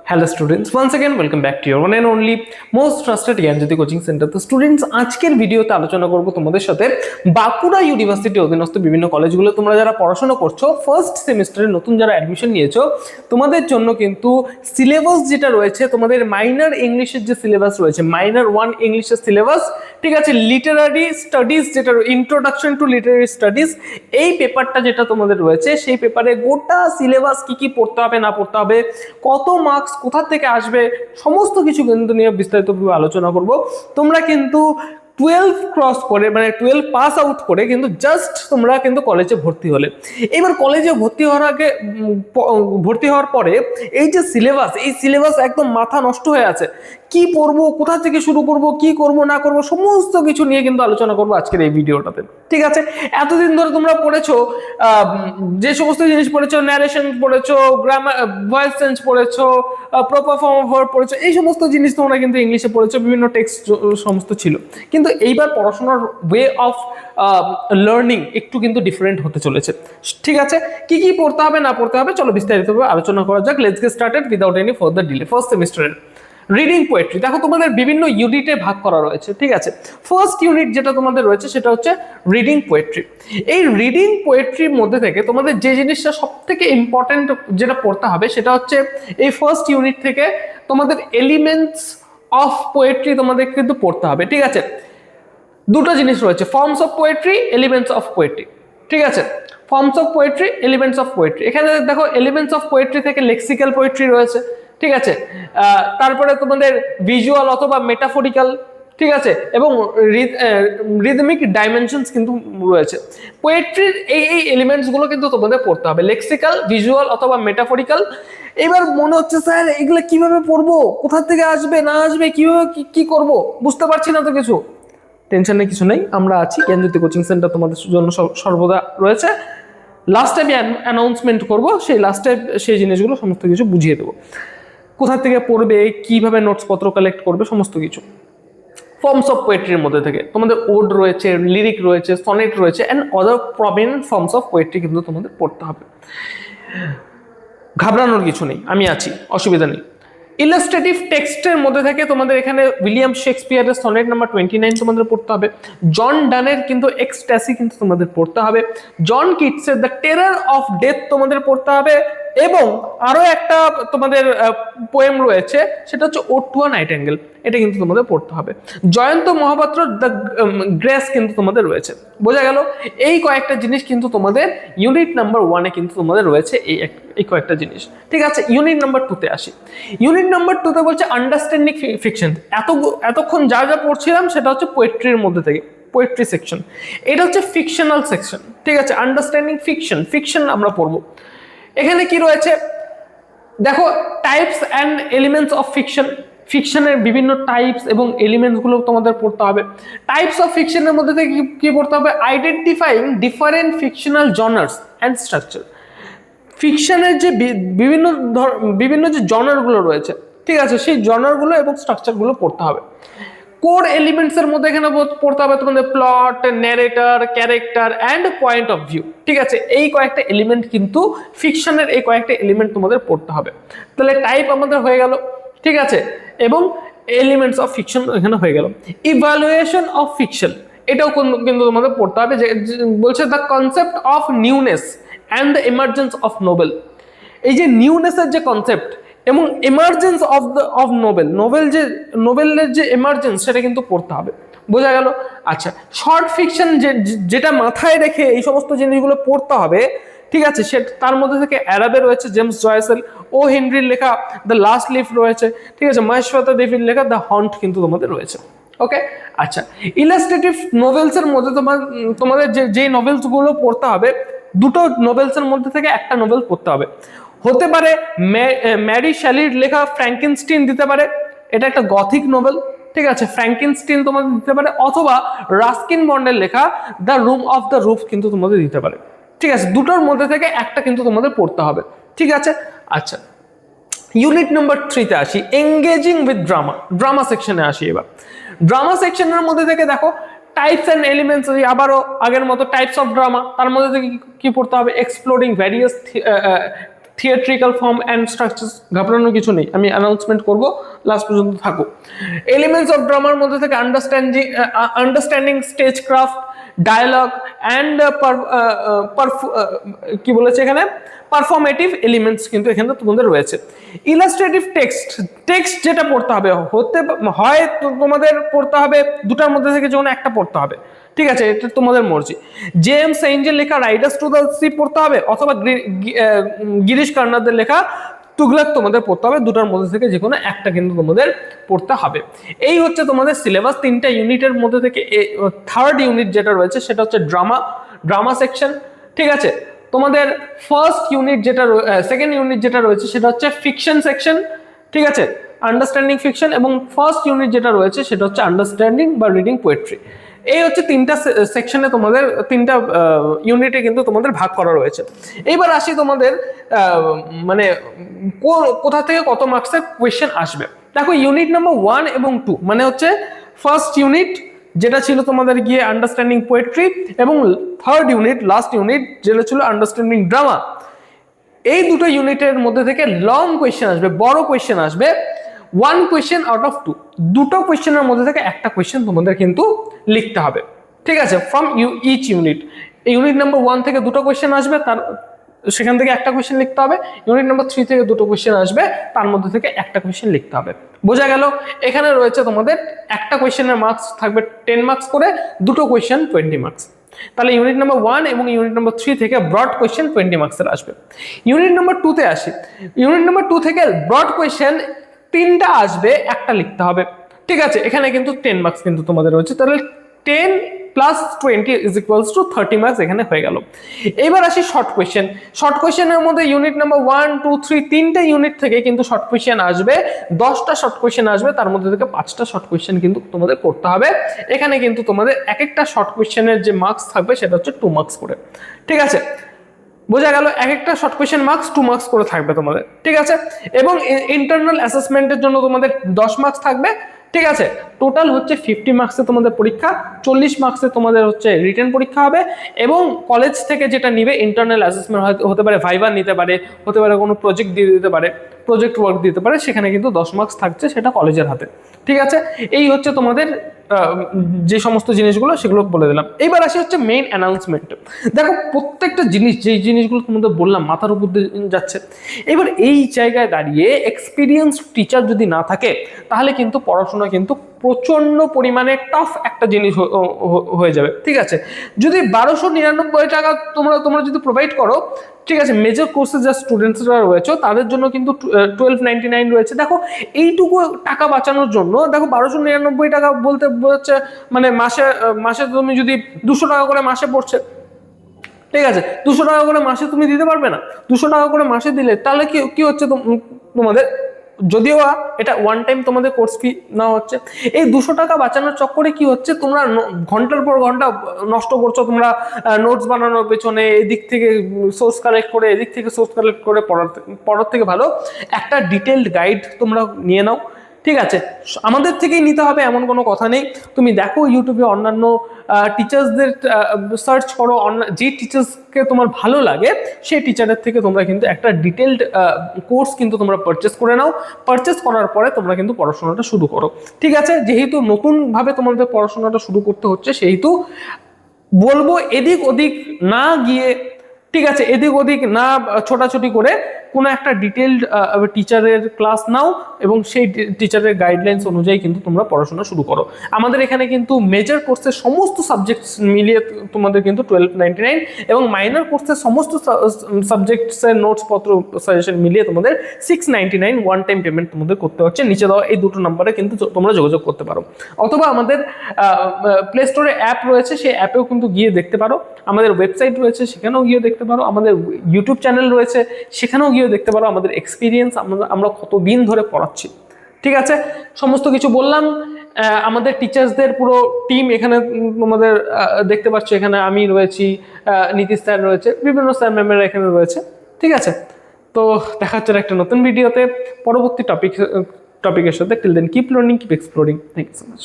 Hello students, once again welcome back to your one and only most trusted Gyanjyoti coaching centre. তো students, আজকের ভিডিওতে আলোচনা করব তোমাদের সাথে বাঁকুড়া ইউনিভার্সিটি অধীনস্থ বিভিন্ন কলেজগুলো তোমরা যারা পড়াশোনা করছো, ফার্স্ট সেমিস্টারে নতুন যারা অ্যাডমিশন নিয়েছো, তোমাদের জন্য কিন্তু সিলেবাস যেটা রয়েছে, তোমাদের মাইনর ইংলিশের যে সিলেবাস রয়েছে, মাইনর 1 ইংলিশের সিলেবাস, ঠিক আছে, লিটারারি স্টাডিজ যেটা ইন্ট্রোডাকশন টু লিটারারি স্টাডিজ, এই পেপারটা যেটা তোমাদের রয়েছে, সেই পেপারে গোটা সিলেবাস কি কি পড়তে হবে না পড়তে হবে, কত মার্কস কোথা থেকে আসবে, সমস্ত কিছু কিন্তু নিয়ে বিস্তারিতভাবে আলোচনা করব। তোমরা কিন্তু 12 ক্রস করে, মানে 12 পাস আউট করে কিন্তু জাস্ট তোমরা কিন্তু কলেজে ভর্তি হলে, এবার কলেজে ভর্তি হওয়ার আগে ভর্তি হওয়ার পরে এই যে সিলেবাস, এই সিলেবাস একদম মাথা নষ্ট হয়ে আছে। কি পড়বো, কোথা থেকে শুরু করব, কি করব না করব, সমস্ত কিছু নিয়ে কিন্তু আলোচনা করবো আজকের এই ভিডিওটাতে। ঠিক আছে, এতদিন ধরে তোমরা পড়েছো, যে সমস্ত জিনিস পড়েছো, ন্যারেশন পড়েছো, গ্রামার, ভয়েস চেঞ্জ পড়েছো, প্রপার ফর্ম অফ ভার্ব পড়েছো, এই সমস্ত জিনিস তোমরা কিন্তু ইংলিশে পড়েছো, বিভিন্ন টেক্সট সমস্ত ছিল। কিন্তু এইবার পড়াশোনার ওয়ে অফ লার্নিং একটু কিন্তু ডিফারেন্ট হতে চলেছে। ঠিক আছে, কি কি পড়তে হবে না পড়তে হবে, চলো বিস্তারিতভাবে আলোচনা করা যাক। Let's get started without any further delay. First সেমিস্টারের রিডিং পোয়েট্রি, দেখো তোমাদের বিভিন্ন ইউনিটে ভাগ করা রয়েছে। ঠিক আছে, ফার্স্ট ইউনিট যেটা তোমাদের রয়েছে সেটা হচ্ছে রিডিং পোয়েট্রি। এই রিডিং পোয়েট্রির মধ্যে থেকে তোমাদের যে জিনিসটা সব থেকে ইম্পর্টেন্ট যেটা পড়তে হবে সেটা হচ্ছে এই ফার্স্ট ইউনিট থেকে তোমাদের এলিমেন্টস অফ পোয়েট্রি তোমাদের কিন্তু পড়তে হবে। ঠিক আছে, দুটো জিনিস রয়েছে, forms of poetry, elements of poetry. ঠিক আছে, forms of poetry, elements of poetry. এখানে দেখো এলিমেন্টস অফ পোয়েট্রি থেকে লেক্সিক্যাল পোয়েট্রি রয়েছে। ঠিক আছে, তারপরে তোমাদের ভিজুয়াল অথবা মেটাফরিক্যাল, ঠিক আছে, এবং রিদমিক ডাইমেনশনস কিন্তু রয়েছে। পোয়েট্রির এই এলিমেন্টসগুলো কিন্তু তোমাদের পড়তে হবে, লেক্সিক্যাল, ভিজুয়াল অথবা মেটাফরিক্যাল। এবার মনে হচ্ছে স্যার এগুলো কিভাবে পড়বো, কোথা থেকে আসবে না আসবে, কিভাবে কি করব, বুঝতে পারছি না তো কিছু। টেনশন নেই, কিছু নেই, আমরা আছি, জ্ঞানজ্যোতি কোচিং সেন্টার তোমাদের জন্য সর্বদা রয়েছে। লাস্টে আমি অ্যানাউন্সমেন্ট করবো, সেই লাস্টে সেই জিনিসগুলো সমস্ত কিছু বুঝিয়ে দেবো, কোথা থেকে পড়বে, কিভাবে নোটস পত্র কালেক্ট করবে, সমস্ত কিছু। ফর্মস অফ পোয়েট্রির মধ্যে থেকে তোমাদের ওড রয়েছে, লিরিক রয়েছে, সনেট রয়েছে, and other prominent forms of poetry কিন্তু তোমাদের পড়তে হবে। ঘাবড়ানোর কিছু নেই, আমি আছি, অসুবিধা নেই। ইলাস্ট্রেটিভ টেক্সটের মধ্যে থেকে তোমাদের এখানে উইলিয়াম শেক্সপিয়ারের সনেট নাম্বার 29 তোমাদের পড়তে হবে। জন ডানের কিন্তু এক্সট্যাসি কিন্তু তোমাদের পড়তে হবে। জন কিটসের দ্য টেরার অফ ডেথ তোমাদের পড়তে হবে। এবং আরো একটা তোমাদের পোয়েম রয়েছে, সেটা হচ্ছে ওড টু আ নাইটেঙ্গেল, এটা কিন্তু তোমাদের পড়তে হবে। জয়ন্ত মহাপাত্র দ্য গ্রেস কিন্তু তোমাদের রয়েছে। বোঝা গেল, এই কয়েকটা জিনিস কিন্তু তোমাদের ইউনিট নাম্বার 1-এ কিন্তু তোমাদের রয়েছে, এই কয়েকটা জিনিস। ঠিক আছে, ইউনিট নাম্বার 2-তে আসি। ইউনিট নাম্বার 2-তে বলছে আন্ডারস্ট্যান্ডিং ফিকশন। এতক্ষণ যা যা পড়ছিলাম সেটা হচ্ছে পোয়েট্রির মধ্যে থেকে, পোয়েট্রি সেকশন। এটা হচ্ছে ফিকশনাল সেকশন। ঠিক আছে, আন্ডারস্ট্যান্ডিং ফিকশন আমরা পড়বো। এখানে কি রয়েছে দেখো, types and elements of fiction. ফিকশনের বিভিন্ন টাইপস এবং এলিমেন্টসগুলো তোমাদের পড়তে হবে। টাইপস অফ ফিকশনের মধ্যে থেকে কি পড়তে হবে, identifying different fictional genres and structure. ফিকশনের যে বিভিন্ন যে জনারগুলো রয়েছে, ঠিক আছে, সেই জনারগুলো এবং স্ট্রাকচারগুলো পড়তে হবে। কোর এলিমেন্টস এর মধ্যে এখানে পড়তে হবে তোমাদের plot, narrator, character and point of view. ঠিক আছে, এই কয়েকটা এলিমেন্ট কিন্তু ফিকশনের, এই কয়েকটা এলিমেন্ট তোমাদের পড়তে হবে। তাহলে টাইপ আমাদের হয়ে গেল, ঠিক আছে, এবং এলিমেন্টস অফ ফিকশন এখানে হয়ে গেল। ইভ্যালুয়েশন অফ ফিকশন, এটাও কিন্তু তোমাদের পড়তে হবে। যে বলছে the concept of newness and the emergence of novel. এই যে নিউনেসের যে কনসেপ্ট এবং এমার্জেন্স অফ নোবেলের যে এমার্জেন্স, সেটা কিন্তু পড়তে হবে। বোঝা গেল? আচ্ছা, শর্ট ফিকশন যেটা মাথায় রেখে এই সমস্ত জিনিসগুলো পড়তে হবে, ঠিক আছে, তার মধ্যে থেকে অ্যারাবে রয়েছে জেমস জয়েসেল, ও হেনরির লেখা দ্য লাস্ট লিফ রয়েছে, ঠিক আছে, মহেশ্বতা দেবীর লেখা দ্য হন্ট কিন্তু তোমাদের রয়েছে। ওকে, আচ্ছা, ইলাস্ট্রেটিভ নোভেলসের মধ্যে তোমাদের যেই নোভেলসগুলো পড়তে হবে, দুটো নোভেলসের মধ্যে থেকে একটা নোভেল পড়তে হবে। হতে পারে ম্যারি শ্যালির লেখা ফ্র্যাঙ্কেনস্টাইন দিতে পারে, এটা একটা গথিক নোভেল, ঠিক আছে, ফ্র্যাঙ্কেনস্টাইন তোমাদের দিতে পারে, অথবা রাস্কিন বন্ডের লেখা the room of the roof কিন্তু তোমাদের দিতে পারে। ঠিক আছে, দুটোর মধ্যে থেকে একটা কিন্তু তোমাদের পড়তে হবে। ঠিক আছে, আচ্ছা, ইউনিট নাম্বার 3-তে আসি, এঙ্গেজিং উইথ ড্রামা সেকশনে আসি। এবার ড্রামা সেকশনের মধ্যে থেকে দেখো টাইপস অ্যান্ড এলিমেন্টস, আবারও আগের মতো টাইপস অফ ড্রামা, তার মধ্যে থেকে কি পড়তে হবে, exploring various theatrical form and structure, ঘাবড়ানোর কিছু নেই, আমি অ্যানাউন্সমেন্ট করব, লাস্ট পর্যন্ত থাকো। এলিমেন্টস অফ ড্রামার মধ্যে থেকে understanding stage craft, dialogue and কি বলেছে এখানে, পারফর্মেটিভ এলিমেন্টস কিন্তু এখানে তোমাদের রয়েছে। ইলাস্ট্রেটিভ টেক্সট যেটা পড়তে হবে, হয় তোমাদের পড়তে হবে দুটার মধ্যে থেকে যে কোনো একটা পড়তে হবে, ঠিক আছে, এটা তোমাদের মর্জি। জেমস এঞ্জেল লেখা রাইডার্স টু দ্য সি পড়তে হবে, অথবা গিরিশ কার্নারদের লেখা তুগলক তোমাদের পড়তে হবে, দুটার মধ্যে থেকে যে কোনো একটা কিন্তু তোমাদের পড়তে হবে। এই হচ্ছে তোমাদের সিলেবাস। 3টা ইউনিটের মধ্যে থেকে থার্ড ইউনিট যেটা রয়েছে সেটা হচ্ছে ড্রামা সেকশন, ঠিক আছে। তোমাদের সেকেন্ড ইউনিট যেটা রয়েছে সেটা হচ্ছে ফিকশন সেকশন, ঠিক আছে, আন্ডারস্ট্যান্ডিং ফিকশন, এবং ফার্স্ট ইউনিট যেটা রয়েছে সেটা হচ্ছে আন্ডারস্ট্যান্ডিং বা রিডিং পোয়েট্রি। এই হচ্ছে 3টা সেকশনে তোমাদের 3টা ইউনিটে কিন্তু তোমাদের ভাগ করা রয়েছে। এইবার আসি তোমাদের মানে কোথা থেকে কত মার্কসের কোয়েশ্চেন আসবে। দেখো ইউনিট নাম্বার 1 এবং 2 মানে হচ্ছে ফার্স্ট ইউনিট যেটা ছিল তোমাদের গিয়ে আন্ডারস্ট্যান্ডিং পোয়েট্রি, এবং থার্ড ইউনিট লাস্ট ইউনিট যেটা ছিল আন্ডারস্ট্যান্ডিং ড্রামা। এই দুটো ইউনিটের মধ্যে থেকে লং কোয়েশ্চেন আসবে, বড় কোয়েশ্চেন আসবে, 1 কোয়েশ্চেন আউট অফ 2, দুটো কোয়েশ্চেনের মধ্যে থেকে একটা কোয়েশ্চেন তোমাদের কিন্তু লিখতে হবে, ঠিক আছে, from each unit. Unit number 1 থেকে দুটো কোয়েশ্চেন আসবে, সেখান থেকে একটা কোয়েশ্চেন লিখতে হবে। ইউনিট নাম্বার 3 থেকে দুটো কোয়েশ্চেন আসবে, তার মধ্যে থেকে একটা কোয়েশ্চেন লিখতে হবে। বোঝা গেল? এখানে রয়েছে তোমাদের একটা কোয়েশ্চেনের মার্কস থাকবে 10 মার্কস করে, দুটো কোয়েশ্চেন 20 মার্কস। তাহলে ইউনিট নাম্বার 1 এবং ইউনিট নাম্বার 3 থেকে ব্রড কোয়েশ্চেন 20 মার্কসের আসবে। ইউনিট নাম্বার 2 তে আসি। ইউনিট নাম্বার 2 থেকে ব্রড কোয়েশ্চেন 3টা আসবে, একটা লিখতে হবে, ঠিক আছে। এখানে কিন্তু 10 মার্কস কিন্তু তোমাদের রয়েছে, তাহলে 10 plus 20 is equals to 30 marks এখানে হয়ে গেল। এবার আসি শর্ট কোয়েশ্চেন। শর্ট কোয়েশ্চেনের মধ্যে ইউনিট নাম্বার 1, 2, 3 3টে ইউনিট থেকে কিন্তু শর্ট কোয়েশ্চেন আসবে, 10টা শর্ট কোয়েশ্চেন আসবে, তার মধ্যে থেকে 5টা শর্ট কোয়েশ্চেন কিন্তু তোমাদের করতে হবে। এখানে কিন্তু তোমাদের এক একটা শর্ট কোয়েশ্চেনের যে মার্কস থাকবে সেটা হচ্ছে 2 মার্কস করে, ঠিক আছে। বোঝা গেল? এক একটা শর্ট কোয়েশ্চেন মার্কস 2 মার্কস করে থাকবে তোমাদের, ঠিক আছে। এবং ইন্টারনাল অ্যাসেসমেন্টের জন্য তোমাদের 10 মার্কস থাকবে, ঠিক আছে। টোটাল হচ্ছে 50 মার্কসে তোমাদের পরীক্ষা, 40 মার্কসে তোমাদের হচ্ছে রিটেন পরীক্ষা হবে, এবং কলেজ থেকে যেটা নিবে ইন্টারনাল অ্যাসেসমেন্ট হতে পারে, ভাইবার নিতে পারে, হতে পারে কোনো প্রজেক্ট দিয়ে দিতে পারে, প্রজেক্ট ওয়ার্ক দিতে পারে, সেখানে কিন্তু 10 মার্কস থাকছে, সেটা কলেজের হাতে, ঠিক আছে। এই হচ্ছে তোমাদের যে সমস্ত জিনিসগুলো সেগুলো বলে দিলাম। এইবার আসি হচ্ছে মেইন অ্যানাউন্সমেন্ট। দেখো প্রত্যেকটা জিনিস, যেই জিনিসগুলো তোমাদের বললাম মাথার উপর দিয়ে যাচ্ছে। এবার এই জায়গায় দাঁড়িয়ে এক্সপিরিয়েন্স টিচার যদি না থাকে তাহলে কিন্তু পড়াশোনা কিন্তু প্রচন্ড পরিমাণে টাফ একটা জিনিস হয়ে যাবে, ঠিক আছে। যদি 1299 টাকা তোমরা যদি প্রোভাইড করো, ঠিক আছে, মেজর কোর্সে যা স্টুডেন্টসরা রয়েছে তাদের জন্য কিন্তু 1299 রয়েছে। দেখো এইটুকু টাকা বাঁচানোর জন্য, দেখো 1299 টাকা বলতে হচ্ছে মানে মাসে তুমি যদি 200 টাকা করে মাসে পড়ছে, ঠিক আছে, 200 টাকা করে মাসে তুমি দিতে পারবে না। 200 টাকা করে মাসে দিলে তাহলে কি হচ্ছে তোমাদের, যদিও এটা ওয়ান টাইম তোমাদের কোর্স ফি না হচ্ছে, এই 200 টাকা বাঁচানোর চক্করে কি হচ্ছে, তোমরা ঘন্টার পর ঘন্টা নষ্ট করছো তোমরা নোটস বানানোর পেছনে, এদিক থেকে সোর্স কালেক্ট করে এদিক থেকে সোর্স কালেক্ট করে পড়ার থেকে ভালো একটা ডিটেলড গাইড তোমরা নিয়ে নাও, ঠিক আছে। আমাদের থেকেই নিতে হবে এমন কোনো কথা নেই। তুমি দেখো ইউটিউবে অন্যান্য টিচার্সদের সার্চ করো, যে টিচার্সকে তোমার ভালো লাগে সেই টিচারের থেকে তোমরা কিন্তু একটা ডিটেলড কোর্স কিন্তু তোমরা পারচেস করে নাও। পারচেস করার পরে তোমরা কিন্তু পড়াশোনাটা শুরু করো, ঠিক আছে। যেহেতু নতুনভাবে তোমাদের পড়াশোনাটা শুরু করতে হচ্ছে, সেহেতু বলবো এদিক ওদিক না গিয়ে, ঠিক আছে, এদিক ওদিক না ছোটাছুটি করে কোনো একটা ডিটেলড টিচারের ক্লাস নাও, এবং সেই টিচারের গাইডলাইন্স অনুযায়ী কিন্তু তোমরা পড়াশোনা শুরু করো। আমাদের এখানে কিন্তু মেজর কোর্সের সমস্ত সাবজেক্টস মিলিয়ে তোমাদের কিন্তু 1299, এবং মাইনর কোর্সের সমস্ত সাবজেক্টসের নোটসপত্র সাজেশন মিলিয়ে তোমাদের 699 ওয়ান টাইম পেমেন্ট তোমাদের করতে হচ্ছে। নিচে দেওয়া এই দুটো নাম্বারে কিন্তু তোমরা যোগাযোগ করতে পারো, অথবা আমাদের প্লে স্টোরে অ্যাপ রয়েছে, সেই অ্যাপেও কিন্তু গিয়ে দেখতে পারো। আমাদের ওয়েবসাইট রয়েছে, সেখানেও গিয়ে দেখতে পারো। আমাদের ইউটিউব চ্যানেল রয়েছে, সেখানেও গিয়ে দেখতে পারো আমাদের এক্সপিরিয়েন্স, আমরা কতদিন ধরে পড়াচ্ছি, ঠিক আছে। সমস্ত কিছু বললাম। আমাদের টিচার্সদের পুরো টিম এখানে তোমাদের দেখতে পাচ্ছ, এখানে আমি রয়েছি, নীতিশ স্যার রয়েছে, বিভিন্ন স্যার ম্যামেরা এখানে রয়েছে, ঠিক আছে। তো দেখা হচ্ছে একটা নতুন ভিডিওতে পরবর্তী টপিকের সাথে। Till then keep learning, keep exploring. Thank you so much.